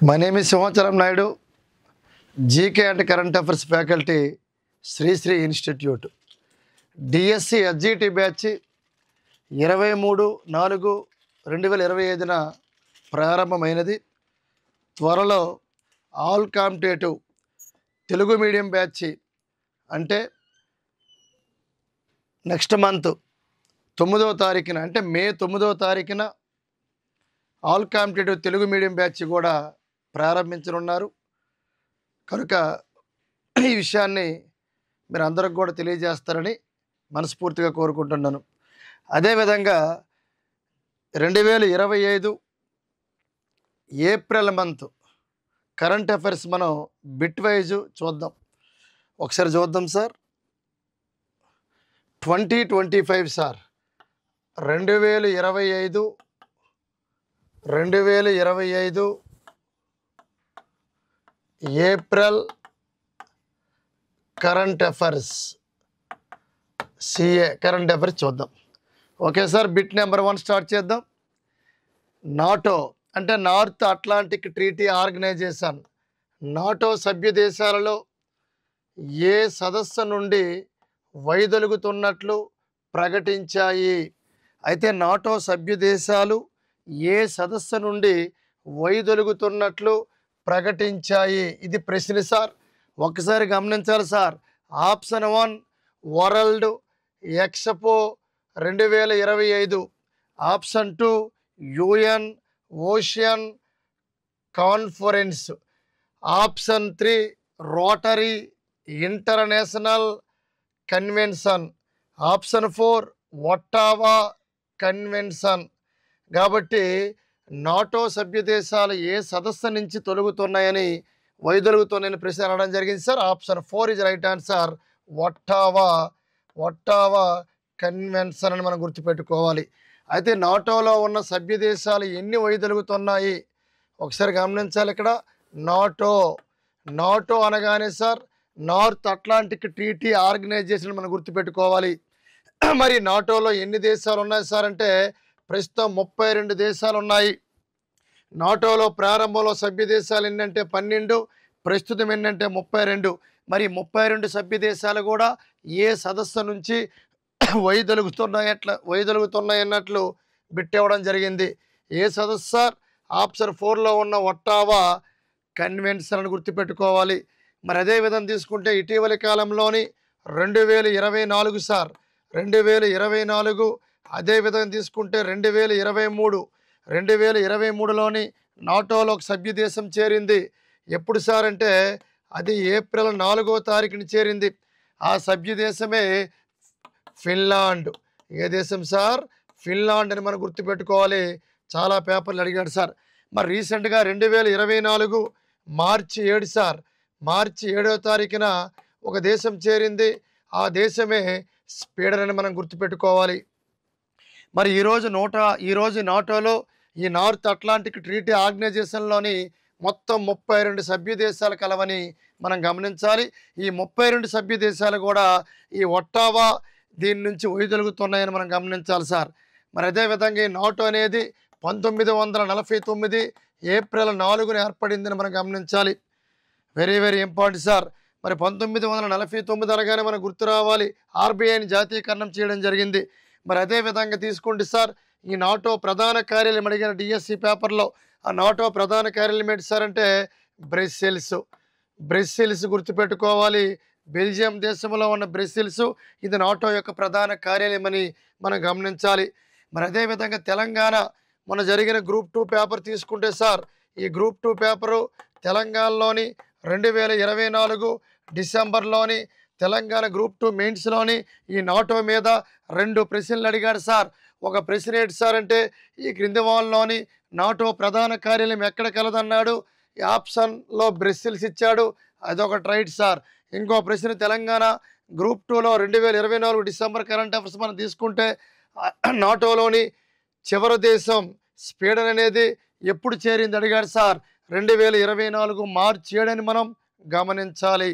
My name is Sivacharam Naidu, GK and Current Affairs Faculty, Sri Sri Institute. DSC HGT batch 23/4/2025న ప్రారంభమైనది. త్వరలో all competitive Telugu medium batch అంటే next month 9వ తారీఖున అంటే May 9వ తారీఖున all competitive Telugu medium batch కూడా ప్రారంభించనున్నారు. కనుక ఈ విషయాన్ని మీరు అందరికి కూడా తెలియజేస్తారని మనస్ఫూర్తిగా కోరుకుంటున్నాను. అదేవిధంగా 2025 ఏప్రిల్ మంత్ కరెంట్ అఫైర్స్ మనం బిట్ వైజ్ చూద్దాం. ఒకసారి చూద్దాం sir. 2025 sir 2025 April current affairs CA current affairs చూద్దాం. Okay sir, bit number 1 start చేద్దాం. నాటో అంటే North Atlantic Treaty Organisation. NATO సభ్య దేశాలలో ఏ సదస్సు నుండి వైదొలుగుతున్నట్లు ప్రకటించాయి. అయితే నాటో సభ్య దేశాలు ఏ సదస్సు నుండి వైదొలుగుతున్నట్లు ప్రకటించాయి, ఇది ప్రశ్న సార్. ఒక్కసారి గమనించాలి sir. Option 1 world expo 2025, option 2 UN ocean conference, option 3 rotary international convention, option 4 Ottawa convention. కాబట్టి నాటో సభ్య దేశాలు ఏ సదస్సు నుంచి తొలగుతున్నాయని వైదొలుగుతున్నాయని ప్రశ్న అనడం జరిగింది sir. Option 4 is right answer. Ottawa convention అని మనం గుర్తుపెట్టుకోవాలి. అయితే నాటోలో ఉన్న సభ్య దేశాలు ఎన్ని వైదొలుగుతున్నాయి ఒకసారి గమనించాలి. ఇక్కడ నాటో అనగానే sir North Atlantic Treaty Organization మనం గుర్తుపెట్టుకోవాలి. మరి నాటోలో ఎన్ని దేశాలు ఉన్నాయి సార్ అంటే ప్రస్తుతం 32 దేశాలు ఉన్నాయి. నాటోలో ప్రారంభంలో సభ్య దేశాలు ఎన్నంటే 12, ప్రస్తుతం ఎన్నంటే 32. మరి 32 సభ్య దేశాలు కూడా ఏ సదస్సు నుంచి వైదొలుగుతున్నాయి అన్నట్లు బిట్టేవడం జరిగింది. ఏ సదస్సు సార్? ఆప్షన్ 4లో ఉన్న ఒట్టావా కన్వెన్షన్ అని గుర్తుపెట్టుకోవాలి. మరి అదే విధంగా తీసుకుంటే ఇటీవలి కాలంలోని 2024 సార్ 2024, అదే విధంగా తీసుకుంటే 2023లోని నాటోలో ఒక సభ్య దేశం చేరింది. ఎప్పుడు సార్ అంటే అది ఏప్రిల్ 4వ తారీఖున చేరింది. ఆ సభ్య దేశమే ఫిన్లాండ్. ఏ దేశం సార్? ఫిన్లాండ్ అని మనం గుర్తుపెట్టుకోవాలి. చాలా పేపర్లు అడిగాడు సార్. మరి రీసెంట్గా 2024 మార్చి 7 సార్, మార్చి 7వ తారీఖున ఒక దేశం చేరింది. ఆ దేశమే స్వీడన్ అని మనం గుర్తుపెట్టుకోవాలి. మరి ఈరోజు నాటోలో ఈ నార్త్ అట్లాంటిక్ ట్రీటీ ఆర్గనైజేషన్లోని మొత్తం 32 సభ్య దేశాలు కలవని మనం గమనించాలి. ఈ 32 సభ్య దేశాలు కూడా ఈ ఒట్టావా దీని నుంచి వైదొలుగుతున్నాయని మనం గమనించాలి సార్. మరి అదేవిధంగా ఈ నాటో అనేది 1949 ఏప్రిల్ 4న ఏర్పడిందని మనం గమనించాలి. Very very important sir. మరి 1949 అనగానే మనకు గుర్తు రావాలి RBIని జాతీయకరణం చేయడం జరిగింది. మరి అదే విధంగా తీసుకుంటే సార్ ఈ నాటో ప్రధాన కార్యాలయం అడిగిన డిఎస్సి పేపర్లో ఆ నాటో ప్రధాన కార్యాలయం ఏంటి సార్ అంటే బ్రస్సెల్స్ గుర్తుపెట్టుకోవాలి. బెల్జియం దేశంలో ఉన్న బ్రస్సెల్స్ ఇది నాటో యొక్క ప్రధాన కార్యాలయం అని మనం గమనించాలి. మరి అదేవిధంగా తెలంగాణ మొన్న జరిగిన గ్రూప్ 2 పేపర్ తీసుకుంటే సార్ ఈ గ్రూప్ 2 పేపరు తెలంగాణలోని 2024 డిసెంబర్లోని తెలంగాణ గ్రూప్ 2 మెయిన్స్లోని ఈ నాటో మీద 2 ప్రశ్నలు అడిగాడు సార్. ఒక ప్రశ్న ఏంటి సార్ అంటే ఈ క్రింది వాళ్ళలోని నాటో ప్రధాన కార్యాలయం ఎక్కడ కలదన్నాడు. ఈ ఆప్షన్లో బ్రస్సెల్స్ ఇచ్చాడు, అదొకటి రైట్ సార్. ఇంకో ప్రశ్న తెలంగాణ గ్రూప్ 2లో 2024 డిసెంబర్ కరెంట్ అఫైర్స్ మనం తీసుకుంటే నాటోలోని చివరి దేశం స్వీడన్ అనేది ఎప్పుడు చేరింది అడిగాడు సార్. 2024 మార్చి 7 అని మనం గమనించాలి.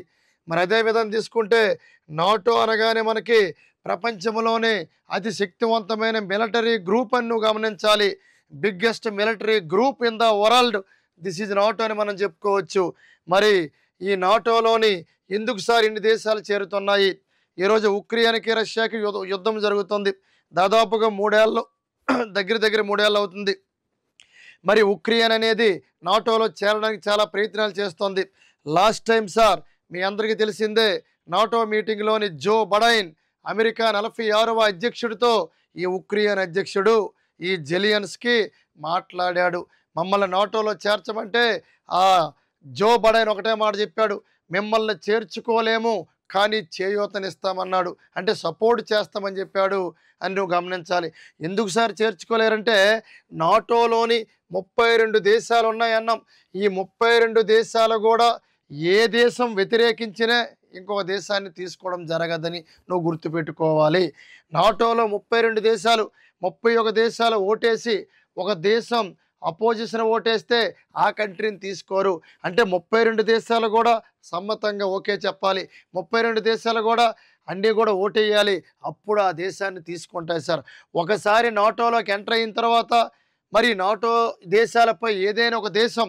మరి అదే విధంగా తీసుకుంటే నాటో అనగానే మనకి ప్రపంచంలోనే అతి శక్తివంతమైన మిలిటరీ గ్రూప్ అని నువ్వు గమనించాలి. Biggest military group in the world this is NATO అని మనం చెప్పుకోవచ్చు. మరి ఈ నాటోలోని ఎందుకు సార్ ఇన్ని దేశాలు చేరుతున్నాయి? ఈరోజు ఉక్రెయిన్కి రష్యాకి యుద్ధం జరుగుతుంది. దాదాపుగా 3 ఏళ్ళు దగ్గర 3 ఏళ్ళు అవుతుంది. మరి ఉక్రెయిన్ అనేది నాటోలో చేరడానికి చాలా ప్రయత్నాలు చేస్తోంది. లాస్ట్ టైం సార్ మీ అందరికీ తెలిసిందే, నాటో మీటింగ్లోని జో బైడెన్ అమెరికా 46వ అధ్యక్షుడితో ఈ ఉక్రెయిన్ అధ్యక్షుడు ఈ జెలియన్స్కీ మాట్లాడాడు. మమ్మల్ని నాటోలో చేర్చమంటే ఆ జో బైడెన్ ఒకటే మాట చెప్పాడు, మిమ్మల్ని చేర్చుకోలేము కానీ చేయూతనిస్తామన్నాడు. అంటే సపోర్ట్ చేస్తామని చెప్పాడు అని నువ్వు గమనించాలి. ఎందుకు సార్ చేర్చుకోలేరంటే నాటోలోని 32 దేశాలు ఉన్నాయన్నాం. ఈ 32 దేశాలు కూడా ఏ దేశం వ్యతిరేకించినా ఇంకొక దేశాన్ని తీసుకోవడం జరగదని నువ్వు గుర్తుపెట్టుకోవాలి. నాటోలో 32 దేశాలు 31 దేశాలు ఓటేసి ఒక దేశం అపోజిషన్ ఓటేస్తే ఆ కంట్రీని తీసుకోరు. అంటే 32 దేశాలు కూడా సమ్మతంగా ఓకే చెప్పాలి. 32 దేశాలు కూడా అన్నీ కూడా ఓటేయాలి. అప్పుడు ఆ దేశాన్ని తీసుకుంటాయి సార్. ఒకసారి నాటోలోకి ఎంటర్ అయిన తర్వాత మరి నాటో దేశాలపై ఏదైనా ఒక దేశం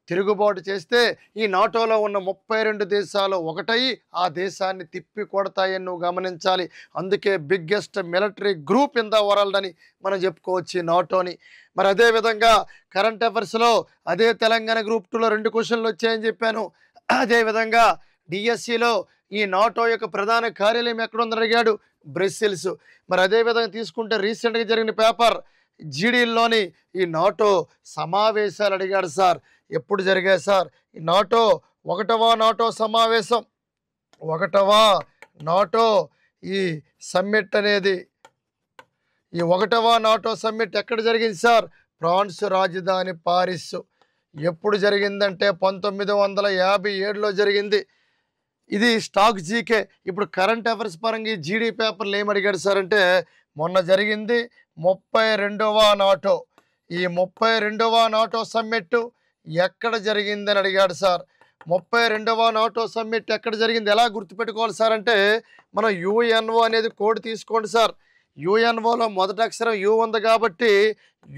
తిరుగుబాటు చేస్తే ఈ నాటోలో ఉన్న 32 దేశాలు ఒకటయి ఆ దేశాన్ని తిప్పి కొడతాయని నువ్వు గమనించాలి. అందుకే biggest military group in the world అని మనం చెప్పుకోవచ్చు ఈ నాటోని. మరి అదేవిధంగా కరెంట్ అఫైర్స్లో అదే తెలంగాణ గ్రూప్ 2లో 2 క్వశ్చన్లు వచ్చాయని చెప్పాను. అదేవిధంగా డిఎస్సిలో ఈ నాటో యొక్క ప్రధాన కార్యాలయం ఎక్కడుందని అడిగాడు, బ్రస్సెల్స్. మరి అదేవిధంగా తీసుకుంటే రీసెంట్గా జరిగిన పేపర్ జీడీల్లోని ఈ నాటో సమావేశాలు అడిగాడు సార్. ఎప్పుడు జరిగాయి సార్ ఈ నాటో 1వ నాటో సమావేశం? 1వ నాటో ఈ సమ్మిట్ అనేది, ఈ 1వ నాటో సమ్మిట్ ఎక్కడ జరిగింది సార్? ఫ్రాన్స్ రాజధాని పారిస్. ఎప్పుడు జరిగిందంటే 1957లో జరిగింది. ఇది స్టాక్ జీకే. ఇప్పుడు కరెంట్ అఫైర్స్ పరంగా ఈ జీడీ పేపర్లు ఏమడిగాడు సార్ అంటే మొన్న జరిగింది 32వ నాటో. ఈ 32వ నాటో సమ్మిట్ ఎక్కడ జరిగిందని అడిగాడు సార్. 32వ నాటో సమ్మిట్ ఎక్కడ జరిగింది ఎలా గుర్తుపెట్టుకోవాలి సార్ అంటే మనం యుఎన్ఓ అనేది కోడ్ తీసుకోండి సార్. యుఎన్ఓలో మొదటి అక్షరం యు ఉంది కాబట్టి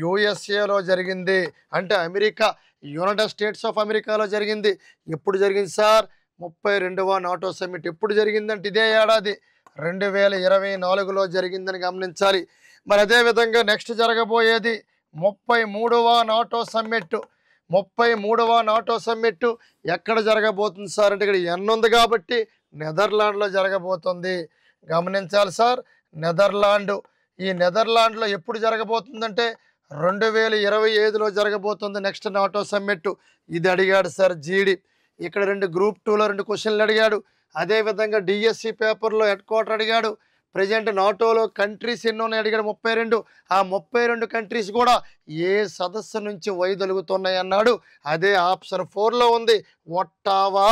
యుఎస్ఏలో జరిగింది. అంటే అమెరికా, యునైటెడ్ స్టేట్స్ ఆఫ్ అమెరికాలో జరిగింది. ఎప్పుడు జరిగింది సార్? 32వ నాటో సమ్మిట్ ఎప్పుడు జరిగిందంటే ఇదే ఏడాది 2024లో జరిగిందని గమనించాలి. మరి అదేవిధంగా నెక్స్ట్ జరగబోయేది 33వ నాటో సమ్మిట్. 33వ నాటో సమ్మిట్ ఎక్కడ జరగబోతుంది సార్ అంటే ఇక్కడ ఎన్ ఉంది కాబట్టి నెదర్లాండ్లో జరగబోతుంది. గమనించాలి సార్, నెదర్లాండ్. ఈ నెదర్లాండ్లో ఎప్పుడు జరగబోతుందంటే 2025లో జరగబోతుంది నెక్స్ట్ నాటో సమ్మిట్. ఇది అడిగాడు సార్ జీడి. ఇక్కడ గ్రూప్ 2లో 2 క్వశ్చన్లు అడిగాడు. అదేవిధంగా డిఎస్సి పేపర్లో హెడ్ క్వార్టర్ అడిగాడు. ప్రజెంట్ నాటోలో కంట్రీస్ ఎన్ని ఉన్నాయి అడిగాడు, 32. ఆ 32 కంట్రీస్ కూడా ఏ సదస్సు నుంచి వైదొలుగుతున్నాయి అన్నాడు. అదే ఆప్షన్ 4లో ఉంది, ఒట్టావా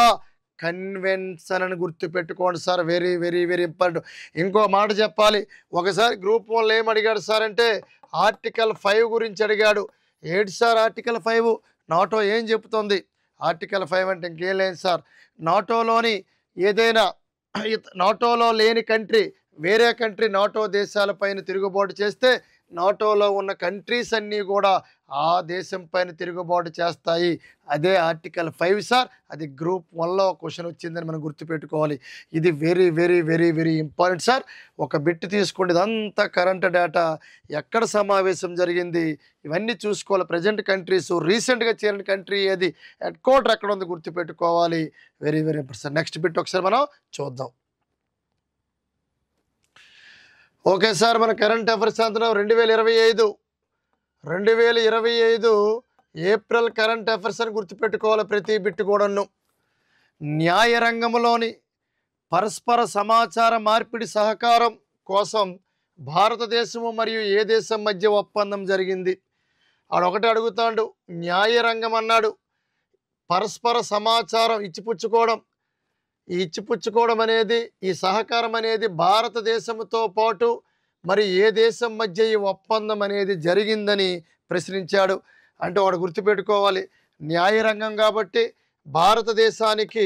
కన్వెన్షన్ అని గుర్తుపెట్టుకోండి sir. Very very very important. ఇంకో మాట చెప్పాలి, ఒకసారి గ్రూప్ 1లో ఏం అడిగాడు సార్ అంటే ఆర్టికల్ 5 గురించి అడిగాడు. ఏంటి సార్ ఆర్టికల్ 5? నాటో ఏం చెప్తుంది? ఆర్టికల్ 5 అంటే ఇంకేం లేదు సార్, నాటోలోని ఏదైనా నాటోలో లేని కంట్రీ వేరే కంట్రీ నాటో దేశాలపైన తిరుగుబాటు చేస్తే నాటోలో ఉన్న కంట్రీస్ అన్నీ కూడా ఆ దేశం పైన తిరుగుబాటు చేస్తాయి. అదే ఆర్టికల్ 5 సార్. అది గ్రూప్ 1లో క్వశ్చన్ వచ్చిందని మనం గుర్తుపెట్టుకోవాలి. ఇది very very very very important sir. ఒక బిట్ తీసుకోండి, ఇదంతా కరెంట్ డేటా. ఎక్కడ సమావేశం జరిగింది ఇవన్నీ చూసుకోవాలి. ప్రజెంట్ కంట్రీస్, రీసెంట్గా చేరిన కంట్రీ ఏది, హెడ్ క్వార్టర్ ఎక్కడ ఉంది గుర్తుపెట్టుకోవాలి. Very very important sir. Next bit ఒకసారి మనం చూద్దాం. ఓకే సార్, మన కరెంట్ అఫైర్స్ అంటున్నాం 2025 ఏప్రిల్ కరెంట్ అఫైర్స్ అని గుర్తుపెట్టుకోవాలి ప్రతి బిట్ కూడాను. న్యాయ రంగంలోని పరస్పర సమాచార మార్పిడి సహకారం కోసం భారతదేశము మరియు ఏ దేశం మధ్య ఒప్పందం జరిగింది? ఆడొకటి అడుగుతాడు, న్యాయ రంగం అన్నాడు, పరస్పర సమాచారం ఇచ్చిపుచ్చుకోవడం. ఈ ఇచ్చిపుచ్చుకోవడం అనేది, ఈ సహకారం అనేది భారతదేశంతో పాటు మరి ఏ దేశం మధ్య ఈ ఒప్పందం అనేది జరిగిందని ప్రశ్నించాడు. అంటే వాడు గుర్తుపెట్టుకోవాలి, న్యాయ రంగం కాబట్టి భారతదేశానికి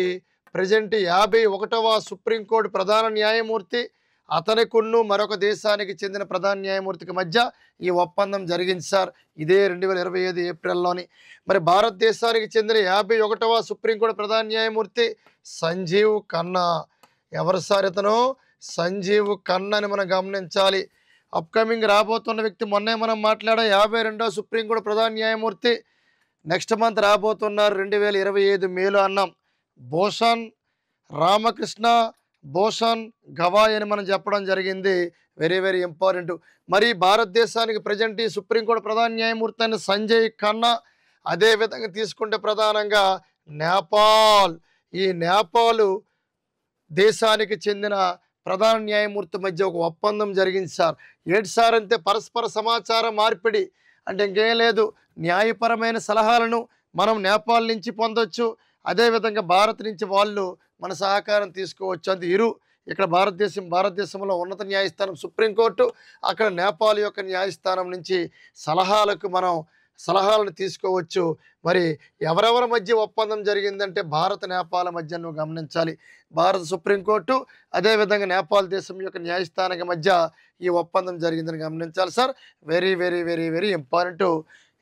ప్రజెంట్ 51వ సుప్రీంకోర్టు ప్రధాన న్యాయమూర్తి, అతనికున్ను మరొక దేశానికి చెందిన ప్రధాన న్యాయమూర్తికి మధ్య ఈ ఒప్పందం జరిగింది సార్. ఇదే 2025 ఏప్రిల్లోని. మరి భారతదేశానికి చెందిన 51వ సుప్రీంకోర్టు ప్రధాన న్యాయమూర్తి సంజీవ్ ఖన్నా. ఎవరు సార్ ఇతను? సంజీవ్ ఖన్నా అని మనం గమనించాలి. అప్కమింగ్ రాబోతున్న వ్యక్తి. మొన్నే మనం మాట్లాడాం 52వ సుప్రీంకోర్టు ప్రధాన న్యాయమూర్తి నెక్స్ట్ మంత్ రాబోతున్నారు 2025 మేలో అన్నాం. భూషణ్ రామకృష్ణ భూషణ్ గవాయ్ అని మనం చెప్పడం జరిగింది. Very very important. మరి భారతదేశానికి ప్రజెంట్ ఈ సుప్రీంకోర్టు ప్రధాన న్యాయమూర్తి అయిన సంజయ్ ఖన్నా. అదేవిధంగా తీసుకుంటే ప్రధానంగా నేపాల్. ఈ నేపాల్ దేశానికి చెందిన ప్రధాన న్యాయమూర్తి మధ్య ఒక ఒప్పందం జరిగింది సార్. ఏంటి సార్ అంటే పరస్పర సమాచార మార్పిడి. అంటే ఇంకేం లేదు, న్యాయపరమైన సలహాలను మనం నేపాల్ నుంచి పొందొచ్చు, అదేవిధంగా భారత్ నుంచి వాళ్ళు మన సహకారం తీసుకోవచ్చు. అది ఇక్కడ భారతదేశంలో ఉన్నత న్యాయస్థానం సుప్రీంకోర్టు, అక్కడ నేపాల్ యొక్క న్యాయస్థానం నుంచి సలహాలను తీసుకోవచ్చు. మరి ఎవరెవరి మధ్య ఒప్పందం జరిగిందంటే భారత నేపాల్ మధ్య నువ్వు గమనించాలి. భారత సుప్రీంకోర్టు అదేవిధంగా నేపాల్ దేశం యొక్క న్యాయస్థానానికి మధ్య ఈ ఒప్పందం జరిగిందని గమనించాలి sir. Very very very very important.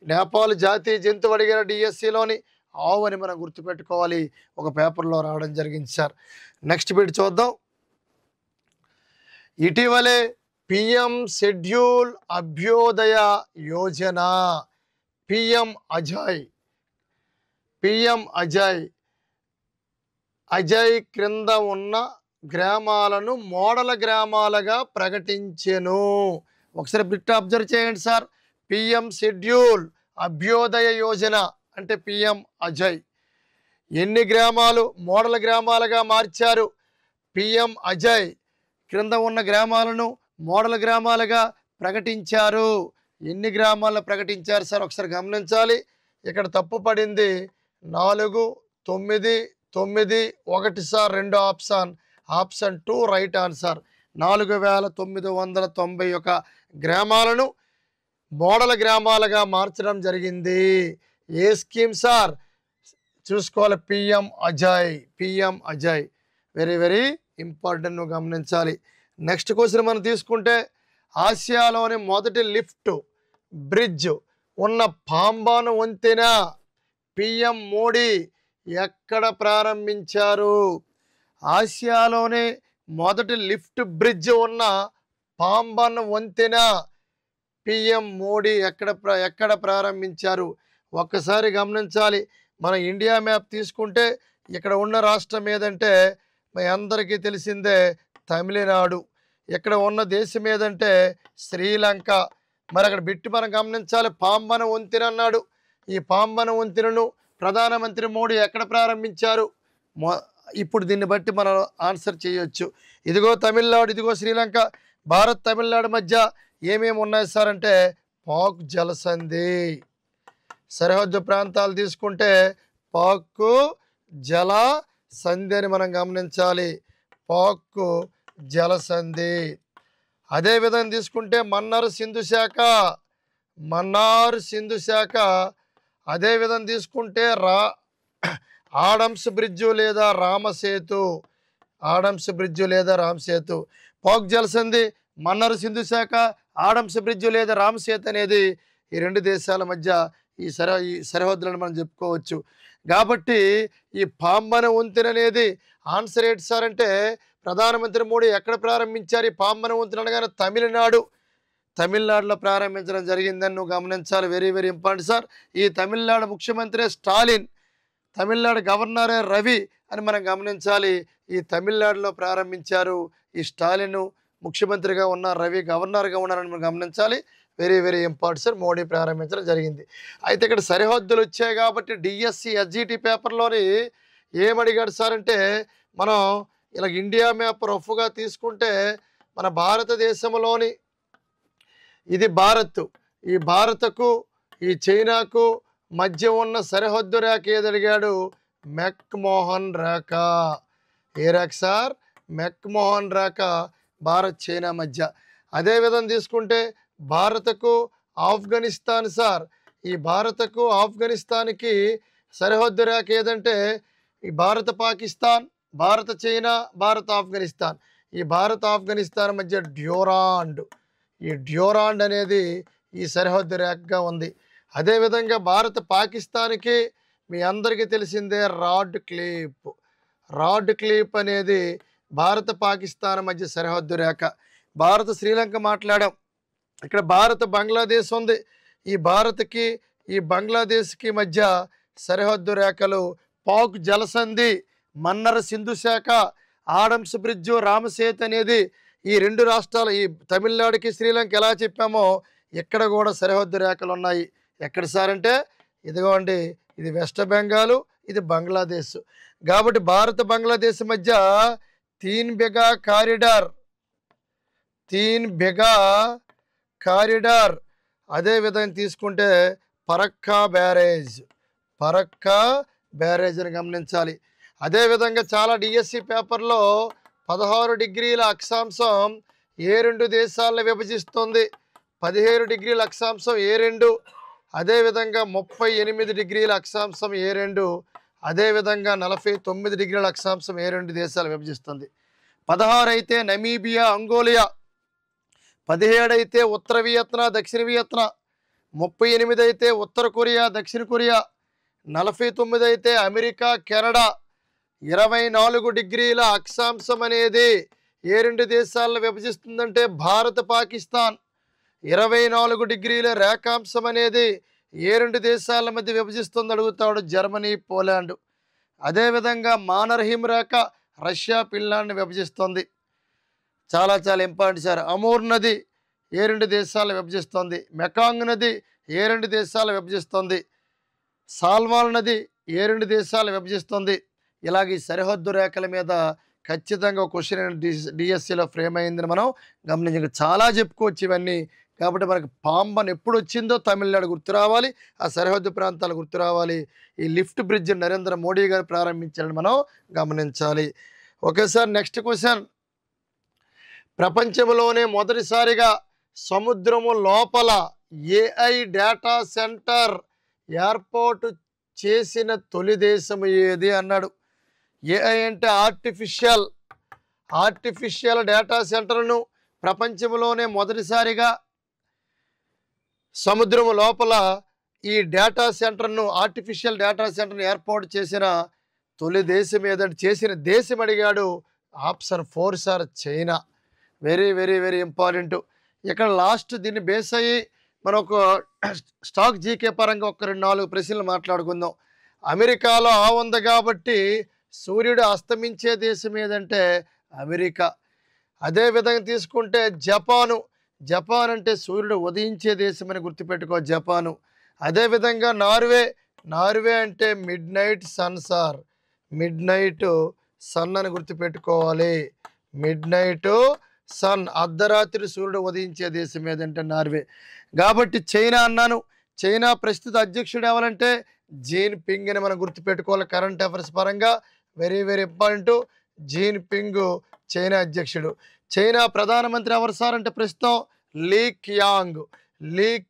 Nepal జాతీయ జంతువు అడిగిన డిఎస్సిలోని ఆవు అని మనం గుర్తుపెట్టుకోవాలి. ఒక పేపర్లో రావడం జరిగింది సార్. నెక్స్ట్ బిట్ చూద్దాం. ఇటీవలే PM schedule Abhyudaya Yojana PM Ajay క్రింద ఉన్న గ్రామాలను మోడల్ గ్రామాలుగా ప్రకటించెను. ఒకసారి బిట్ అబ్జర్వ్ చేయండి sir. PM schedule Abhyudaya Yojana అంటే పిఎం అజయ్ ఎన్ని గ్రామాలు మోడల్ గ్రామాలుగా మార్చారు? పిఎం అజయ్ క్రింద ఉన్న గ్రామాలను మోడల్ గ్రామాలుగా ప్రకటించారు. ఎన్ని గ్రామాలను ప్రకటించారు సార్? ఒకసారి గమనించాలి. ఇక్కడ తప్పు పడింది 4, 9, 9, 1 సార్. రెండో ఆప్షన్ 2 రైట్ ఆన్సర్. 4991 గ్రామాలను మోడల్ గ్రామాలుగా మార్చడం జరిగింది. ఏ స్కీమ్ సార్? చూసుకోవాలి. PM Ajay very very important, నువ్వు గమనించాలి. నెక్స్ట్ క్వశ్చన్ మనం తీసుకుంటే ఆసియాలోని మొదటి లిఫ్ట్ బ్రిడ్జ్ ఉన్న పాంబాను వంతెన పిఎం మోడీ ఎక్కడ ప్రారంభించారు? ఆసియాలోనే మొదటి లిఫ్ట్ బ్రిడ్జ్ ఉన్న పాంబాను వంతెన పిఎం మోడీ ఎక్కడ ప్రారంభించారు? ఒక్కసారి గమనించాలి. మన ఇండియా మ్యాప్ తీసుకుంటే ఇక్కడ ఉన్న రాష్ట్రం ఏదంటే మీ అందరికీ తెలిసిందే తమిళనాడు. ఇక్కడ ఉన్న దేశం ఏదంటే శ్రీలంక. మరి అక్కడ బిట్టి మనం గమనించాలి. పాంబన వంతెన అన్నాడు. ఈ పాంబన వంతెనను ప్రధానమంత్రి మోడీ ఎక్కడ ప్రారంభించారు? ఇప్పుడు దీన్ని బట్టి మనం ఆన్సర్ చేయొచ్చు. ఇదిగో తమిళనాడు, ఇదిగో శ్రీలంక. భారత్ తమిళనాడు మధ్య ఏమేమి ఉన్నాయి సార్ అంటే పాక్ జలసంధి. సరిహద్దు ప్రాంతాలు తీసుకుంటే పాక్ జల సంధి అని మనం గమనించాలి. పాక్ జలసంధి. అదేవిధంగా తీసుకుంటే మన్నార్ సింధు శాఖ. అదేవిధంగా తీసుకుంటే ఆడమ్స్ బ్రిడ్జు లేదా రామసేతు. పాక్ జలసంధి, మన్నార్ సింధు శాఖ, ఆడమ్స్ బ్రిడ్జు లేదా రామసేతు అనేది ఈ రెండు దేశాల మధ్య ఈ సరిహద్దులను మనం చెప్పుకోవచ్చు. కాబట్టి ఈ పాంబన వంతెన అనేది ఆన్సర్ ఏంటి సార్ అంటే ప్రధానమంత్రి మోడీ ఎక్కడ ప్రారంభించారు? ఈ పాంబన వంతెన అనగానే తమిళనాడులో ప్రారంభించడం జరిగిందని నువ్వు గమనించాలి. Very very important sir. ఈ తమిళనాడు ముఖ్యమంత్రి స్టాలిన్, తమిళనాడు గవర్నరే రవి అని మనం గమనించాలి. ఈ తమిళనాడులో ప్రారంభించారు. ఈ స్టాలిన్ ముఖ్యమంత్రిగా ఉన్నారు, రవి గవర్నర్గా ఉన్నారని మనం గమనించాలి. Very very important sir. Modi ప్రారంభించడం జరిగింది. అయితే ఇక్కడ సరిహద్దులు వచ్చాయి కాబట్టి డిఎస్సి ఎస్జిటి పేపర్లోని ఏమడిగాడు సార్ అంటే మనం ఇలా ఇండియా మ్యాప్ రఫ్గా తీసుకుంటే మన భారతదేశంలోని ఇది భారత్, ఈ భారత్కు ఈ చైనాకు మధ్య ఉన్న సరిహద్దు రేఖ ఏదడిగాడు? మెక్మోహన్ రేఖ. ఏ రేఖ సార్? మెక్మోహన్ రేఖ భారత్ చైనా మధ్య. అదేవిధంగా తీసుకుంటే భారత్కు ఆఫ్ఘనిస్తాన్ సార్. ఈ భారత్కు ఆఫ్ఘనిస్తాన్కి సరిహద్దు రేఖ ఏదంటే ఈ భారత పాకిస్తాన్, భారత చైనా, భారత ఆఫ్ఘనిస్తాన్. ఈ భారత్ ఆఫ్ఘనిస్తాన్ మధ్య డ్యూరాండ్, ఈ డ్యూరాండ్ అనేది ఈ సరిహద్దు రేఖగా ఉంది. అదేవిధంగా భారత్ పాకిస్తాన్కి మీ అందరికీ తెలిసిందే రాడ్ క్లిప్. రాడ్ క్లిప్ అనేది భారత పాకిస్తాన్ మధ్య సరిహద్దు రేఖ. భారత్ శ్రీలంక మాట్లాడాం, ఇక్కడ భారత్ బంగ్లాదేశ్ ఉంది. ఈ భారత్కి ఈ బంగ్లాదేశ్కి మధ్య సరిహద్దు రేఖలు పాక్ జలసంధి, మన్నర్ సింధు శాఖ, ఆడమ్స్ బ్రిడ్జు, రామసేతు అనేది ఈ రెండు రాష్ట్రాలు, ఈ తమిళనాడుకి శ్రీలంక ఎలా చెప్పామో ఇక్కడ కూడా సరిహద్దు రేఖలు ఉన్నాయి. ఎక్కడ సార్ అంటే ఇదిగోండి, ఇది వెస్ట్ బెంగాల్, ఇది బంగ్లాదేశ్. కాబట్టి భారత్ బంగ్లాదేశ్ మధ్య 3 బిగా కారిడార్, 3 బిగా కారిడార్. అదేవిధంగా తీసుకుంటే ఫరక్కా బ్యారేజ్, ఫరక్కా బ్యారేజ్ అని గమనించాలి. అదేవిధంగా చాలా డిఎస్సి పేపర్లో 16 డిగ్రీల అక్షాంశం ఏ రెండు దేశాలను విభజిస్తుంది, 17 డిగ్రీల అక్షాంశం ఏ రెండు, అదేవిధంగా 38 డిగ్రీల అక్షాంశం ఏ రెండు, అదేవిధంగా 49 డిగ్రీల అక్షాంశం ఏ రెండు దేశాలు విభజిస్తుంది. 16 అయితే నమీబియా, అంగోలియా, 17 అయితే ఉత్తర వియత్నా, దక్షిణ వియత్నా, 38 అయితే ఉత్తర కొరియా, దక్షిణ కొరియా, 49 అయితే అమెరికా, కెనడా. 24 డిగ్రీల అక్షాంశం అనేది ఏ రెండు దేశాలను విభజిస్తుందంటే భారత్ పాకిస్తాన్. 24 డిగ్రీల రేఖాంశం అనేది ఏ రెండు దేశాల మధ్య విభజిస్తుంది అడుగుతాడు, జర్మనీ, పోలాండ్. అదేవిధంగా మానర్హిమ్ రేఖ రష్యా, ఫిన్లాండ్ని విభజిస్తుంది. చాలా చాలా ఇంపార్టెంట్ సార్. అమూర్ నది ఏ రెండు దేశాలు విభజిస్తుంది, మెకాంగ్ నది ఏ రెండు దేశాలు విభజిస్తుంది, సాల్వాల్ నది ఏ రెండు దేశాలు విభజిస్తుంది. ఇలాగ ఈ సరిహద్దు రేఖల మీద ఖచ్చితంగా క్వశ్చన్ డిఎస్సిలో ఫ్రేమ్ అయిందని మనం గమనించాలి. చాలా చెప్పుకోవచ్చు ఇవన్నీ. కాబట్టి మనకు పాంబన్ ఎప్పుడు వచ్చిందో తమిళనాడు గుర్తు రావాలి, ఆ సరిహద్దు ప్రాంతాలు గుర్తు రావాలి. ఈ లిఫ్ట్ బ్రిడ్జ్ నరేంద్ర మోడీ గారు ప్రారంభించాలని మనం గమనించాలి. Okay sir, next question. ప్రపంచంలోనే మొదటిసారిగా సముద్రము లోపల ఏఐ డేటా సెంటర్ ఏర్పాటు చేసిన తొలి దేశం ఏది అన్నాడు. ఏఐ అంటే ఆర్టిఫిషియల్ డేటా సెంటర్ను ప్రపంచంలోనే మొదటిసారిగా సముద్రము లోపల ఈ డేటా సెంటర్ను, ఆర్టిఫిషియల్ డేటా సెంటర్ను ఏర్పాటు చేసిన తొలి దేశం ఏదంటే, చేసిన దేశం అడిగాడు. Option 4 sir, China. Very very very important. ఇక్కడ లాస్ట్ దీన్ని బేస్ అయ్యి మనం ఒక స్టాక్ జీకే పరంగా ఒక 2-4 ప్రశ్నలు మాట్లాడుకుందాం. అమెరికాలో ఉంది కాబట్టి సూర్యుడు అస్తమించే దేశం ఏదంటే అమెరికా. అదేవిధంగా తీసుకుంటే జపాన్ అంటే సూర్యుడు ఉదయించే దేశం అని గుర్తుపెట్టుకో, జపాను. అదేవిధంగా నార్వే అంటే midnight sun sir, midnight sun అని గుర్తుపెట్టుకోవాలి. మిడ్ నైట్ సన్, అర్ధరాత్రి సూర్యుడు ఉదయించే దేశం ఏదంటే నార్వే. కాబట్టి చైనా అన్నాను. చైనా ప్రస్తుత అధ్యక్షుడు ఎవరంటే జీన్ పింగ్ అని మనం గుర్తుపెట్టుకోవాలి. కరెంట్ అఫైర్స్ పరంగా very very important. Jinping China అధ్యక్షుడు. చైనా ప్రధానమంత్రి ఎవరు సార్ అంటే ప్రస్తుతం లీ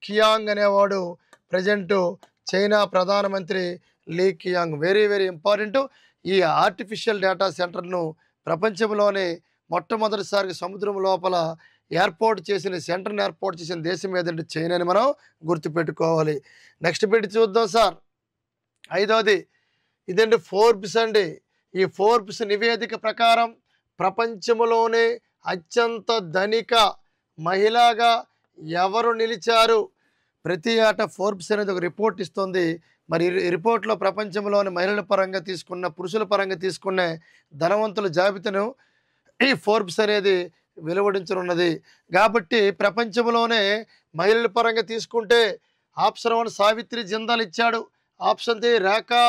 క్యాంగ్ అనేవాడు ప్రజెంట్ చైనా ప్రధానమంత్రి Li Qiang. Very very important. ఈ ఆర్టిఫిషియల్ డేటా సెంటర్ను ప్రపంచంలోనే మొట్టమొదటిసారిగా సముద్రం లోపల ఏర్పాటు చేసిన దేశం ఏదంటే చైనా అని మనం గుర్తుపెట్టుకోవాలి. నెక్స్ట్ పెట్టి చూద్దాం సార్. 5వది ఇదండి ఫోర్బ్స్ అండి. ఈ ఫోర్బ్స్ నివేదిక ప్రకారం ప్రపంచంలోనే అత్యంత ధనిక మహిళగా ఎవరు నిలిచారు. ప్రతి ఏటా ఫోర్బ్స్ అనేది ఒక రిపోర్ట్ ఇస్తుంది. మరి ఈ రిపోర్ట్లో ప్రపంచంలోని మహిళల పరంగా తీసుకున్న, పురుషుల పరంగా తీసుకున్న ధనవంతుల జాబితాను ఈ ఫోర్బ్స్ అనేది వెలువడించనున్నది. కాబట్టి ప్రపంచంలోనే మహిళల పరంగా తీసుకుంటే ఆప్షన్ 1 సావిత్రి జిందాల్ ఇచ్చాడు, ఆప్షన్ 3 రేఖా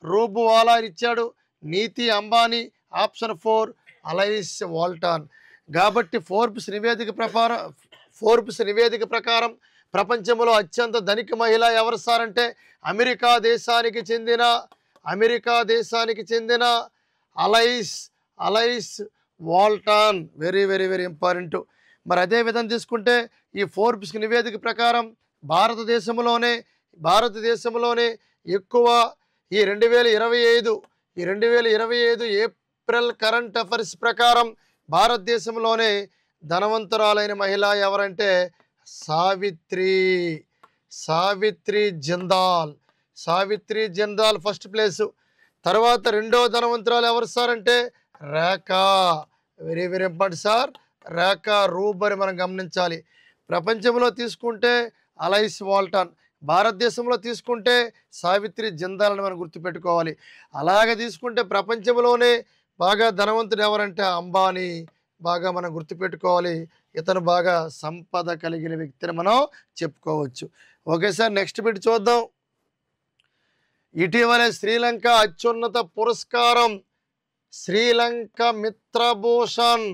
రూబువాలా ఇచ్చాడు, నీతి అంబానీ, ఆప్షన్ 4 అలైస్ వాల్టాన్. కాబట్టి ఫోర్బ్స్ నివేదిక ప్రకారం ప్రపంచంలో అత్యంత ధనిక మహిళ ఎవరు సార్ అంటే అమెరికా దేశానికి చెందిన Alice Walton. Very very very important. మరి అదే విధంగా తీసుకుంటే ఈ ఫోర్బ్స్ నివేదిక ప్రకారం భారతదేశంలోనే ఎక్కువ ఈ 2025 ఏప్రిల్ కరెంట్ అఫైర్స్ ప్రకారం భారతదేశంలోనే ధనవంతురాలైన మహిళ ఎవరంటే సావిత్రి సావిత్రి జిందాల్. Savitri Jindal first place. తర్వాత రెండో ధనవంతురాలు ఎవరు సార్ అంటే Rekha. Very very important sir, Rekha రూబ్ అని మనం గమనించాలి. ప్రపంచంలో తీసుకుంటే అలైస్ వాల్టన్, భారతదేశంలో తీసుకుంటే సావిత్రి జిందాల్ అని మనం గుర్తుపెట్టుకోవాలి. అలాగే తీసుకుంటే ప్రపంచంలోనే బాగా ధనవంతుడు ఎవరంటే అంబానీ, బాగా మనం గుర్తుపెట్టుకోవాలి. ఇతను బాగా సంపద కలిగిన వ్యక్తిని మనం చెప్పుకోవచ్చు. ఓకే సార్, నెక్స్ట్ బిట్ చూద్దాం. ఇటీవలే శ్రీలంక అత్యున్నత పురస్కారం శ్రీలంక మిత్రభూషణ్,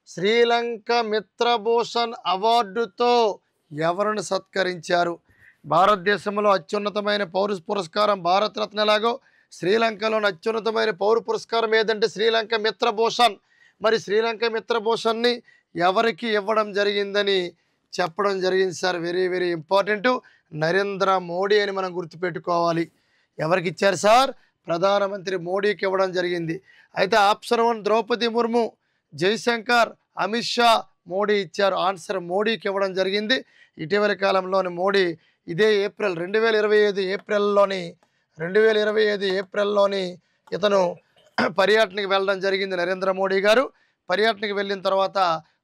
శ్రీలంక మిత్రభూషణ్ అవార్డుతో ఎవరిని సత్కరించారు? భారతదేశంలో అత్యున్నతమైన పౌర పురస్కారం భారతరత్న ఎలాగో శ్రీలంకలోని అత్యున్నతమైన పౌర పురస్కారం ఏదంటే శ్రీలంక మిత్రభూషణ్. మరి శ్రీలంక మిత్రభూషణ్ని ఎవరికి ఇవ్వడం జరిగిందని చెప్పడం జరిగింది sir. Very very important, Narendra Modi అని మనం గుర్తుపెట్టుకోవాలి. ఎవరికి ఇచ్చారు సార్? ప్రధానమంత్రి మోడీకి ఇవ్వడం జరిగింది. అయితే ఆప్షన్ 1 ద్రౌపది ముర్ము, జైశంకర్, అమిత్ షా, మోడీ ఇచ్చారు. ఆన్సర్ మోడీకి ఇవ్వడం జరిగింది. ఇటీవల కాలంలోని మోడీ ఇదే ఏప్రిల్ 2025 ఏప్రిల్లోని ఇతను పర్యటనకి వెళ్ళడం జరిగింది. నరేంద్ర మోడీ గారు పర్యటనకి వెళ్ళిన తర్వాత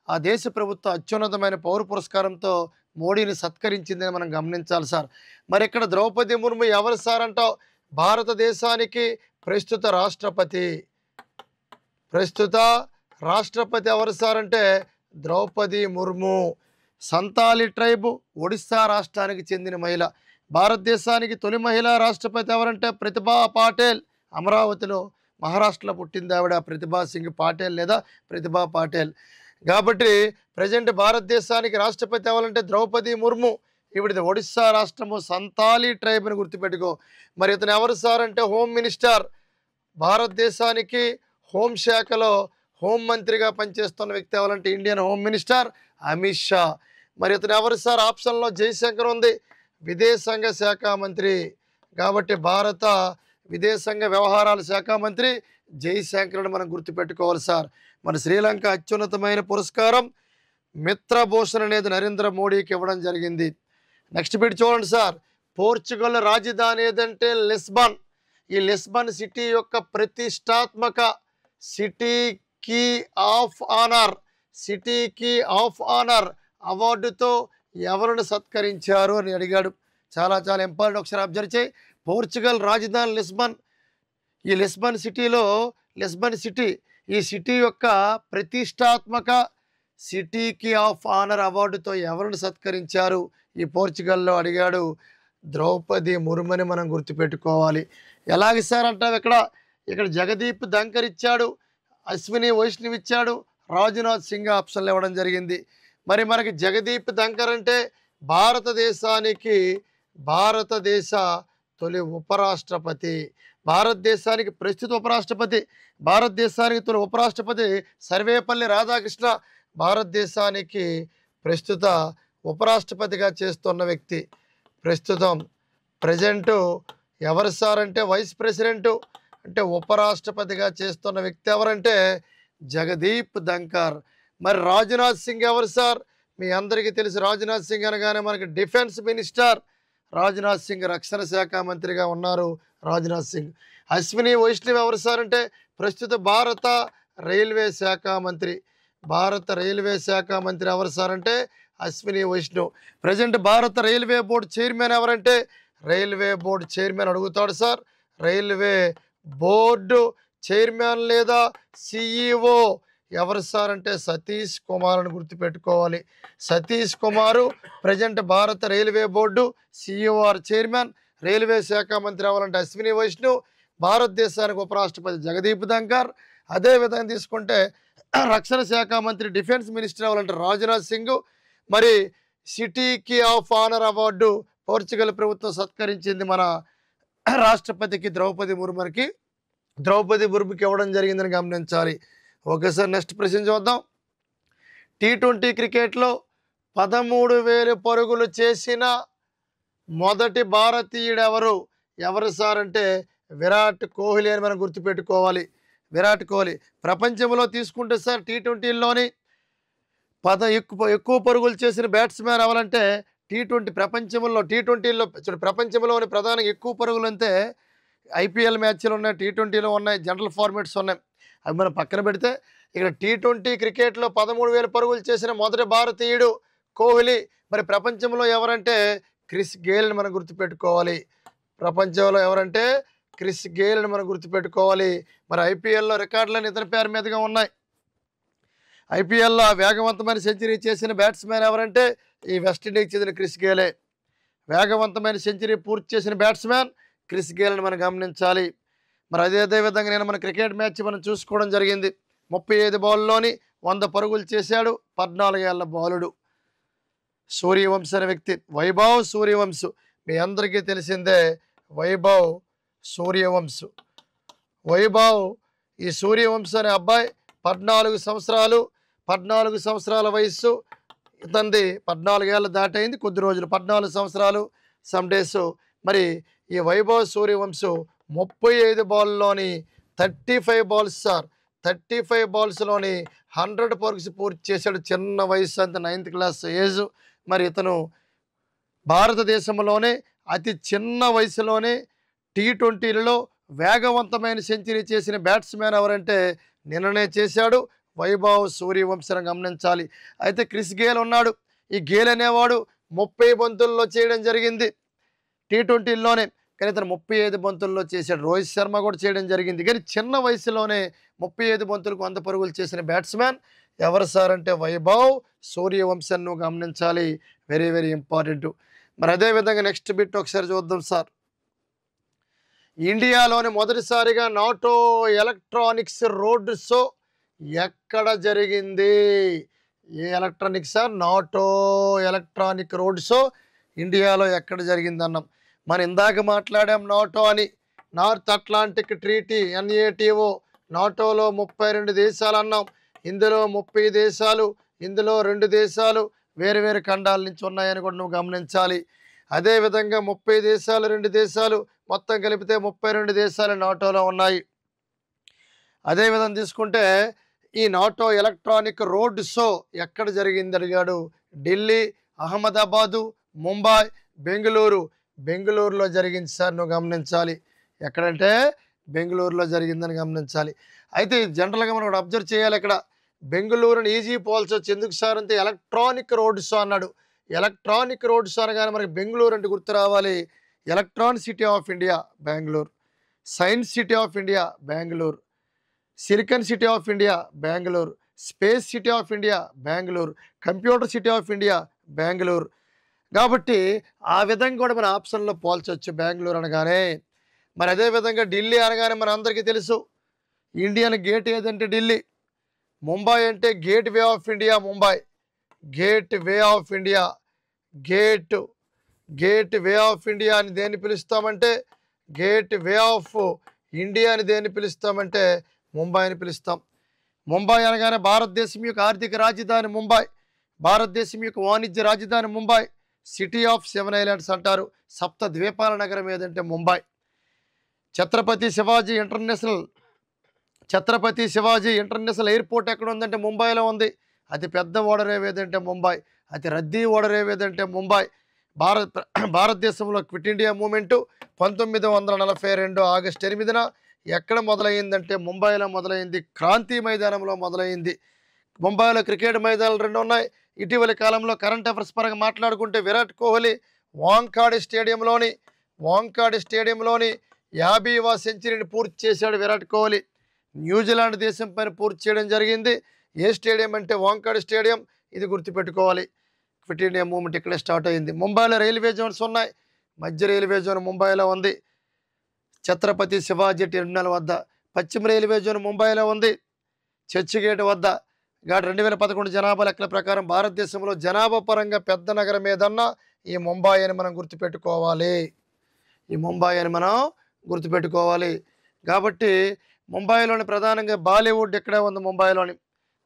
ఆ దేశ ప్రభుత్వం అత్యున్నతమైన పౌర పురస్కారంతో మోడీని సత్కరించిందని మనం గమనించాలి సార్. మరి ఇక్కడ ద్రౌపది ముర్ము ఎవరు సార్ అంటావు? భారతదేశానికి ప్రస్తుత రాష్ట్రపతి ఎవరు సార్ అంటే ద్రౌపది ముర్ము. సంతాలి ట్రైబ్, ఒడిస్సా రాష్ట్రానికి చెందిన మహిళ. భారతదేశానికి తొలి మహిళా రాష్ట్రపతి ఎవరంటే ప్రతిభా పాటేల్. అమరావతిలో మహారాష్ట్రలో పుట్టింది ఆవిడ, ప్రతిభా సింగ్ పాటేల్ లేదా ప్రతిభా పాటేల్. కాబట్టి ప్రజెంట్ భారతదేశానికి రాష్ట్రపతి ఎవరంటే ద్రౌపది ముర్ము. ఈవిడది ఒడిస్సా రాష్ట్రము, సంతాలి ట్రైబ్ అని గుర్తుపెట్టుకో. మరి ఇతను ఎవరు సార్ అంటే హోమ్ మినిస్టర్. భారతదేశానికి హోంశాఖలో హోంమంత్రిగా పనిచేస్తున్న వ్యక్తి ఎవరంటే Indian home minister Amit Shah. మరి ఇతను ఎవరు సార్? ఆప్షన్లో జైశంకర్ ఉంది, విదేశాంగ శాఖ మంత్రి. కాబట్టి భారత విదేశాంగ వ్యవహారాల శాఖ మంత్రి జైశంకర్ని మనం గుర్తుపెట్టుకోవాలి సార్. మన శ్రీలంక అత్యున్నతమైన పురస్కారం మిత్రభూషణ్ అనేది నరేంద్ర మోడీకి ఇవ్వడం జరిగింది. నెక్స్ట్ బిట్ చూడండి సార్. పోర్చుగల్ రాజధాని ఏదంటే లిస్బన్. ఈ లిస్బన్ సిటీ యొక్క ప్రతిష్టాత్మక సిటీ కీ ఆఫ్ ఆనర్ అవార్డుతో ఎవరిని సత్కరించారు అని అడిగాడు. చాలా చాలా ఇంపార్టెంట్, ఒకసారి అబ్జర్వ్ చేయి. పోర్చుగల్ రాజధాని లిస్బన్. ఈ లిస్బన్ సిటీ ఈ సిటీ యొక్క ప్రతిష్టాత్మక సిటీకి ఆఫ్ ఆనర్ అవార్డుతో ఎవరిని సత్కరించారు ఈ పోర్చుగల్లో అడిగాడు. ద్రౌపది ముర్ముని మనం గుర్తుపెట్టుకోవాలి. ఎలాగ సార్ అంటావు? ఇక్కడ జగదీప్ ధంకర్ ఇచ్చాడు, అశ్విని వైష్ణవ్ ఇచ్చాడు, రాజ్నాథ్ సింగ్ ఆప్షన్లు ఇవ్వడం జరిగింది. మరి మనకి జగదీప్ ధంకర్ అంటే భారతదేశ తొలి ఉపరాష్ట్రపతి. భారతదేశానికి ప్రస్తుత ఉపరాష్ట్రపతి, భారతదేశానికి తొలి ఉపరాష్ట్రపతి సర్వేపల్లి రాధాకృష్ణ. భారతదేశానికి ప్రస్తుత ఉపరాష్ట్రపతిగా చేస్తున్న వ్యక్తి. ప్రజెంటు ఎవరు సార్ అంటే వైస్ ప్రెసిడెంటు, అంటే ఉపరాష్ట్రపతిగా చేస్తున్న వ్యక్తి ఎవరంటే జగదీప్ ధంకర్. మరి రాజ్నాథ్ సింగ్ ఎవరు సార్? మీ అందరికీ తెలుసు, రాజ్నాథ్ సింగ్ అనగానే మనకి డిఫెన్స్ మినిస్టర్. రాజ్నాథ్ సింగ్ రక్షణ శాఖ మంత్రిగా ఉన్నారు రాజ్నాథ్ సింగ్. అశ్విని వైష్ణవ్ ఎవరు సార్ అంటే ప్రస్తుత భారత రైల్వే శాఖ మంత్రి. ఎవరు సార్ అంటే అశ్విని వైష్ణవ్. ప్రజెంట్ భారత రైల్వే బోర్డు చైర్మన్ ఎవరంటే రైల్వే బోర్డు చైర్మన్ అడుగుతాడు సార్. రైల్వే బోర్డు చైర్మన్ లేదా సిఈఓ ఎవరు సార్ అంటే సతీష్ కుమార్ అని గుర్తుపెట్టుకోవాలి. సతీష్ కుమారు ప్రజెంట్ భారత రైల్వే బోర్డు సిఈఓఆర్ చైర్మన్. రైల్వే శాఖ మంత్రి ఎవరంటే అశ్విని వైష్ణవ్. భారతదేశానికి ఉపరాష్ట్రపతి జగదీప్ ధంకర్. అదేవిధంగా తీసుకుంటే రక్షణ శాఖ మంత్రి డిఫెన్స్ మినిస్టర్ ఎవరంటే రాజ్నాథ్ సింగ్. మరి సిటీకి ఆఫ్ ఆనర్ అవార్డు పోర్చుగల్ ప్రభుత్వం సత్కరించింది మన రాష్ట్రపతికి ద్రౌపది ముర్ముకి ఇవ్వడం జరిగిందని గమనించాలి. ఓకే సార్, నెక్స్ట్ ప్రశ్న చూద్దాం. T20 క్రికెట్లో 13,000 పరుగులు చేసిన మొదటి భారతీయుడు ఎవరు సార్ అంటే విరాట్ కోహ్లీ అని మనం గుర్తుపెట్టుకోవాలి. విరాట్ కోహ్లీ. ప్రపంచంలో తీసుకుంటే సార్ టీ20లోని ఎక్కువ పరుగులు చేసిన బ్యాట్స్‌మ్యాన్ ఎవరంటే టీ20లో ప్రపంచంలోని ప్రధానంగా ఎక్కువ పరుగులు అంటే ఐపీఎల్ మ్యాచ్‌లు ఉన్నాయి, టీ20లో ఉన్నాయి, జనరల్ ఫార్మాట్స్ ఉన్నాయి. అవి మనం పక్కన పెడితే ఇక్కడ టీ20 క్రికెట్‌లో 13,000 పరుగులు చేసిన మొదటి భారతీయుడు కోహ్లీ. మరి ప్రపంచంలో ఎవరంటే క్రిస్ గేల్‌ని మనం గుర్తుపెట్టుకోవాలి. ప్రపంచంలో ఎవరంటే క్రిస్ గేల్‌ని మనం గుర్తుపెట్టుకోవాలి. మరి ఐపీఎల్‌లో రికార్డులన్నీ ఇతని పేరు మీదుగా ఉన్నాయి. ఐపీఎల్‌లో వేగవంతమైన సెంచరీ చేసిన బ్యాట్స్‌మ్యాన్ ఎవరంటే ఈ వెస్టిండీస్‌కి చెందిన క్రిస్ గేలే. వేగవంతమైన సెంచరీ పూర్తి చేసిన బ్యాట్స్‌మ్యాన్ క్రిస్ గేల్‌ని మనం గమనించాలి. మరి అదే విధంగా నేను మన క్రికెట్ మ్యాచ్ మనం చూసుకోవడం జరిగింది. 35 బాల్‌లోని 100 పరుగులు చేశాడు. 14 ఏళ్ల బాలుడు. సూర్యవంశీ అనే వ్యక్తి. వైభవ్ సూర్యవంశ్ మీ అందరికీ తెలిసిందే. వైభవ్ సూర్యవంశ్. వైభవ్ ఈ సూర్యవంశ్ అనే అబ్బాయి 14 సంవత్సరాల వయస్సు ఇతంది. 14 ఏళ్ళు దాటైంది కొద్ది రోజులు. 14 సంవత్సరాలు సమ్ డేస్. మరి ఈ వైభవ్ సూర్యవంశ్ 35 బాల్లోని 35 బాల్స్ సార్ 35 బాల్స్లోని 100 పరుగుస్ పూర్తి చేశాడు. చిన్న వయసు, అంత 9th క్లాస్ ఏజ్. మరి ఇతను భారతదేశంలోనే అతి చిన్న వయసులోనే టీ20లలో వేగవంతమైన సెంచరీ చేసిన బ్యాట్స్మెన్ ఎవరంటే నిన్ననే చేశాడు వైభవ్ సూర్యవంశీని గమనించాలి. అయితే క్రిస్ గేల్ ఉన్నాడు. ఈ గేల్ అనేవాడు 30 బంతుల్లో చేయడం జరిగింది టీ20లోనే. కానీ ఇతను 35 బంతుల్లో చేశాడు. రోహిత్ శర్మ కూడా చేయడం జరిగింది. కానీ చిన్న వయసులోనే 35 బంతులకు 100 పరుగులు చేసిన బ్యాట్స్మెన్ ఎవరు సార్ అంటే వైభవ్ సూర్యవంశీని నువ్వు గమనించాలి. Very very important. మరి అదేవిధంగా నెక్స్ట్ బిట్ ఒకసారి చూద్దాం సార్. ఇండియాలోని మొదటిసారిగా నాటో ఎలక్ట్రానిక్స్ రోడ్ షో ఎక్కడ జరిగింది? ఏ electronic sir? NATO electronic road show ఇండియాలో ఎక్కడ జరిగింది అన్నాం. మనం ఇందాక మాట్లాడాం నాటో అని. North Atlantic Treaty NATO. నాటోలో 32 దేశాలు అన్నాం. ఇందులో 30 దేశాలు, ఇందులో 2 దేశాలు వేరు వేరు ఖండాల నుంచి ఉన్నాయని కూడా నువ్వు గమనించాలి. అదేవిధంగా 30 దేశాలు 2 దేశాలు మొత్తం కలిపితే 32 దేశాలు నాటోలో ఉన్నాయి. అదేవిధంగా తీసుకుంటే ఈ నాటో ఎలక్ట్రానిక్ రోడ్ షో ఎక్కడ జరిగింది అడిగాడు. ఢిల్లీ, అహ్మదాబాదు, ముంబై, బెంగళూరులో జరిగింది సార్. నువ్వు గమనించాలి. ఎక్కడంటే బెంగళూరులో జరిగిందని గమనించాలి. అయితే జనరల్గా మనం అబ్జర్వ్ చేయాలి. ఇక్కడ బెంగళూరుని ఈజీ పోల్చొచ్చు. ఎందుకు సార్ అంటే ఎలక్ట్రానిక్ రోడ్ షో అన్నాడు. ఎలక్ట్రానిక్ రోడ్ షో అనగానే మనకి బెంగళూరు అంటే గుర్తు రావాలి. Electronic city of India Bengaluru, science city of India Bengaluru, silicon city of India Bengaluru, space city of India Bengaluru, computer city of India Bengaluru. కాబట్టి ఆ విధంగా కూడా మన ఆప్షన్లో పోల్చొచ్చు బెంగళూరు అనగానే. మరి అదేవిధంగా ఢిల్లీ అనగానే మన అందరికీ తెలుసు ఇండియన్ గేట్ ఏదంటే ఢిల్లీ. ముంబై అంటే gate way of India Mumbai. Gate way of India, gate way of India అని దేన్ని పిలుస్తామంటే గేట్ వే ఆఫ్ ఇండియా అని దేన్ని పిలుస్తామంటే ముంబై అని పిలుస్తాం. ముంబై అనగానే భారతదేశం యొక్క ఆర్థిక రాజధాని ముంబై, భారతదేశం యొక్క వాణిజ్య రాజధాని ముంబై. సిటీ ఆఫ్ 7 ఐలాండ్స్ అంటారు. సప్త ద్వీపాల నగరం ఏదంటే ముంబై. ఛత్రపతి శివాజీ ఇంటర్నేషనల్ ఎయిర్పోర్ట్ ఎక్కడ ఉందంటే ముంబైలో ఉంది. అతి పెద్ద ఓడరేవు ఏదంటే ముంబై. అతి రద్దీ ఓడరేవు ఏదంటే ముంబై. భారతదేశంలో క్విట్ ఇండియా మూమెంటు 1942 ఆగస్టు 8న ఎక్కడ మొదలైందంటే ముంబైలో మొదలైంది. క్రాంతి మైదానంలో మొదలైంది. ముంబైలో క్రికెట్ మైదానాలు 2 ఉన్నాయి. ఇటీవలి కాలంలో కరెంట్ అఫైర్స్ పరంగా మాట్లాడుకుంటే విరాట్ కోహ్లీ వాంఖాడే స్టేడియంలోని 50వ సెంచరీని పూర్తి చేశాడు విరాట్ కోహ్లీ. న్యూజిలాండ్ దేశం పైన పూర్తి చేయడం జరిగింది. ఏ స్టేడియం అంటే వాంఖాడే స్టేడియం. ఇది గుర్తుపెట్టుకోవాలి. క్విట్ ఇండియా మూవ్మెంట్ ఇక్కడే స్టార్ట్ అయింది. ముంబైలో రైల్వే జోన్స్ ఉన్నాయి. మధ్య రైల్వే జోన్ ముంబైలో ఉంది, ఛత్రపతి శివాజీ టెర్మినల్ వద్ద. పశ్చిమ రైల్వే జోన్ ముంబైలో ఉంది, చర్చ్ గేట్ వద్ద. 2011 జనాభా లెక్కల ప్రకారం భారతదేశంలో జనాభా పరంగా పెద్ద నగరం ఏదన్నా ఈ ముంబై అని మనం గుర్తుపెట్టుకోవాలి. కాబట్టి ముంబైలోని ప్రధానంగా బాలీవుడ్ ఎక్కడే ఉంది.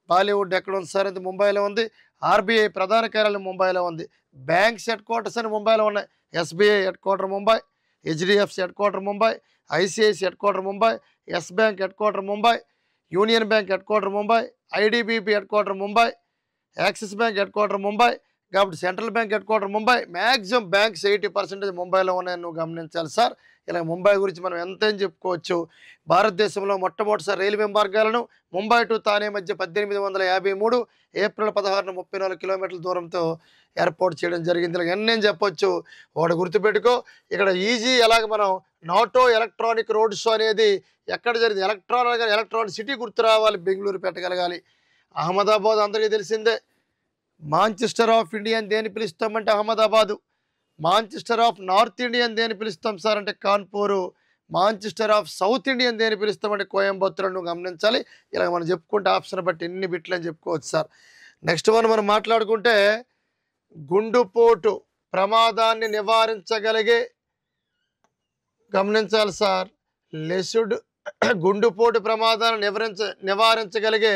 బాలీవుడ్ ఎక్కడ ఉంది సార్ అంటే ముంబైలో ఉంది. RBI ప్రధాన కార్యాలయం ముంబైలో ఉంది. బ్యాంక్స్ హెడ్ క్వార్టర్స్ అని ముంబైలో ఉన్నాయి. SBI head quarter Mumbai, HDFC head quarter Mumbai, ICICI head quarter Mumbai, yes bank head quarter Mumbai, union bank head quarter Mumbai, IDBI head quarter Mumbai, axis bank head quarter Mumbai, కాబట్టి central bank head quarter Mumbai. Maximum banks 80% ముంబైలో ఉన్నాయని నువ్వు గమనించాలి sir. ఇలా ముంబై గురించి మనం ఎంతైనా చెప్పుకోవచ్చు. భారతదేశంలో మొట్టమొదటిసారి రైల్వే మార్గాలను ముంబై టు తానే మధ్య 1853 ఏప్రిల్ 16న 34 కిలోమీటర్ల దూరంతో ఏర్పాటు చేయడం జరిగింది. ఇలా ఎన్నేం చెప్పొచ్చు. ఒకటి గుర్తుపెట్టుకో, ఇక్కడ ఈజీ ఎలాగ మనం నాటో ఎలక్ట్రానిక్ రోడ్ షో అనేది ఎక్కడ జరిగింది, ఎలక్ట్రానిక్ సిటీ గుర్తు రావాలి, బెంగళూరు పెట్టగలగాలి. అహ్మదాబాద్ అందరికీ తెలిసిందే. మాంచెస్టర్ ఆఫ్ ఇండియా అని దేని పిలుస్తామంటే Ahmedabad. Manchester of north Indian దేని పిలుస్తాం సార్ అంటే Kanpur. Manchester of south Indian దేని పిలుస్తామంటే కోయంబత్తూరు. నువ్వు గమనించాలి. ఇలా మనం చెప్పుకుంటే ఆప్షన్ బట్టి ఎన్ని బిట్లు అని చెప్పుకోవచ్చు సార్. నెక్స్ట్ వన్ మనం మాట్లాడుకుంటే గుండుపోటు ప్రమాదాన్ని నివారించగలిగే, గమనించాలి సార్, లెసుడ్ గుండుపోటు ప్రమాదాన్ని నివారించగలిగే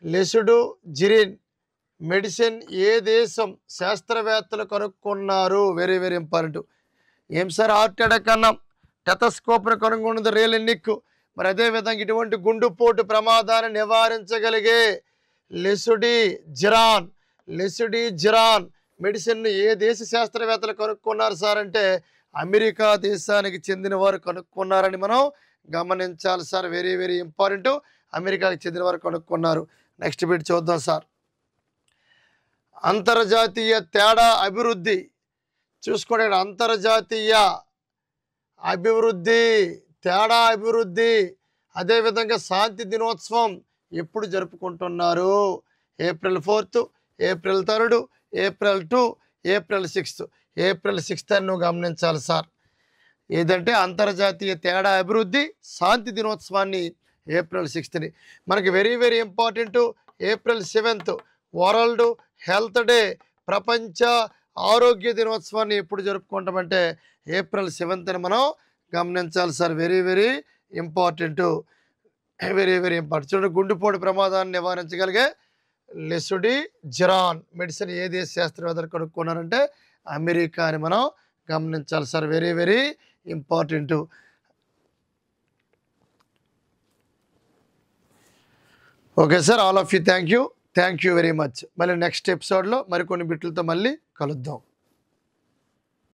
లెసుడు జిరిన్ మెడిసిన్ ఏ దేశం శాస్త్రవేత్తలు కనుక్కున్నారు? Very very important. ఏం సార్ హార్ట్ అటాక్ అన్నాం, టెతస్కోప్ను కనుగొన్నది రేలెన్నిక్. మరి అదేవిధంగా ఇటువంటి గుండుపోటు ప్రమాదాన్ని నివారించగలిగే లెసుడిజిరాన్ మెడిసిన్ ఏ దేశ శాస్త్రవేత్తలు కనుక్కున్నారు సార్ అంటే అమెరికా దేశానికి చెందిన వారు కనుక్కున్నారని మనం గమనించాలి సార్. Very very important. అమెరికాకి చెందిన వారు కనుక్కున్నారు. నెక్స్ట్ బిట్ చూద్దాం సార్. అంతర్జాతీయ తేడా అభివృద్ధి చూసుకోండి. అంతర్జాతీయ అభివృద్ధి, తేడా అభివృద్ధి, అదేవిధంగా శాంతి దినోత్సవం ఎప్పుడు జరుపుకుంటున్నారు? April 4, April 3, April 2, April 6. April 6 అని నువ్వు గమనించాలి సార్. ఏదంటే అంతర్జాతీయ తేడా అభివృద్ధి శాంతి దినోత్సవాన్ని ఏప్రిల్ 6ని. మనకి very very important. April 7 world health day, ప్రపంచ ఆరోగ్య దినోత్సవాన్ని ఎప్పుడు జరుపుకుంటామంటే ఏప్రిల్ 7ని మనం గమనించాలి సార్. Very very important. చూడండి, గుండెపోటు ప్రమాదాన్ని నివారించగలిగే లెసుడిజిరాన్ మెడిసిన్ ఏ దేశ శాస్త్రవేత్తలు కనుక్కున్నారంటే అమెరికా అని మనం గమనించాలి sir. Very very important. Okay sir, all of you thank you very much. మళ్ళీ నెక్స్ట్ ఎపిసోడ్లో మరికొన్ని బిట్లతో మళ్ళీ కలుద్దాం.